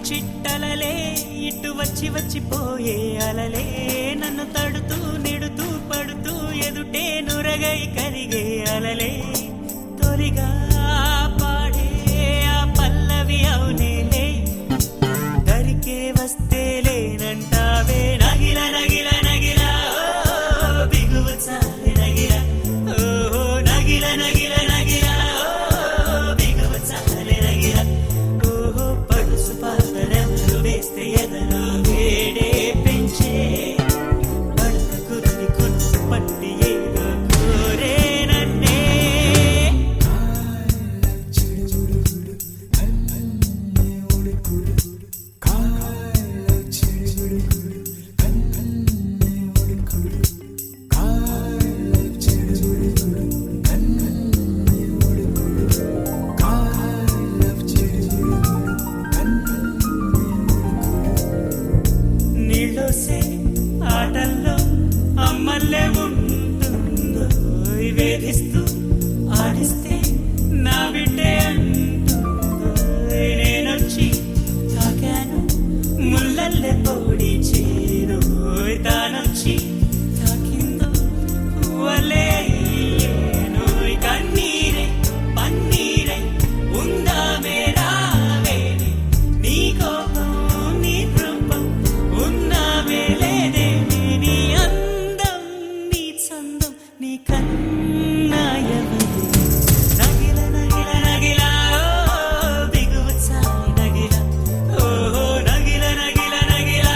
చిట్టలలే ఇటు వచ్చి వచ్చిపోయే అలలే నన్ను తడుతూ నిడుతూ పడుతూ ఎదుటే నురగై కరిగే అలలే తొలిగా పాడే ఆ పల్లవి అవునేలే దరికే వస్తే లేనంటావే నగిల నగిల నగిల బిగువ చాలే నగిల ఓ నగిల నగిల నగిల బిగువ చాలే నగిల ఓహో పడుసు పాదరెంలు వేస్తే ఎదలో వేడే పెంచే పడత కుదిరి కొట్టు పట్టి ఏదో కోరే నన్నే నీళ్ళోసే ఆటల్లో అమ్మల్లే ఉంటుందో వేధిస్తూ ఆడిస్తే నా బిడ్డే అంటుందో నేనొచ్చి తాకాను ముల్లల్లే పొడి చేరు తానొచ్చి తాకిందో వలే కన్నీరే పన్నీరై ఉందామే రావేనే నీ కోపం నీ రూపం ఉన్నావే లేదే నీ అందం నీ చందం నీ కన్నా ఎవరు నగిల నగిల నగిల బిగువ చాలి నగిల ఓహో నగిల నగిల నగిల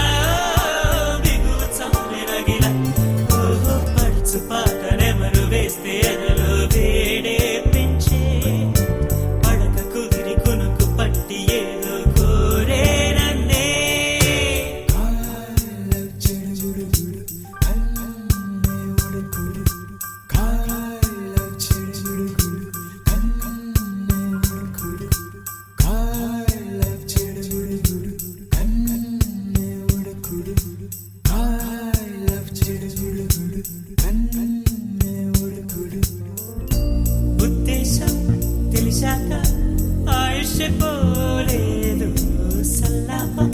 బిగువ చాలి నగిల ఓహో పడుచు పాటనెవరు వేస్తే ఎదలో వేడే పెంచే పడక కుదిరి కొనుకు పట్టి ఏదో కోరే నన్నే ఉద్దేశం తెలిసాక ఆయుష్ పోలేదు సల్లాపం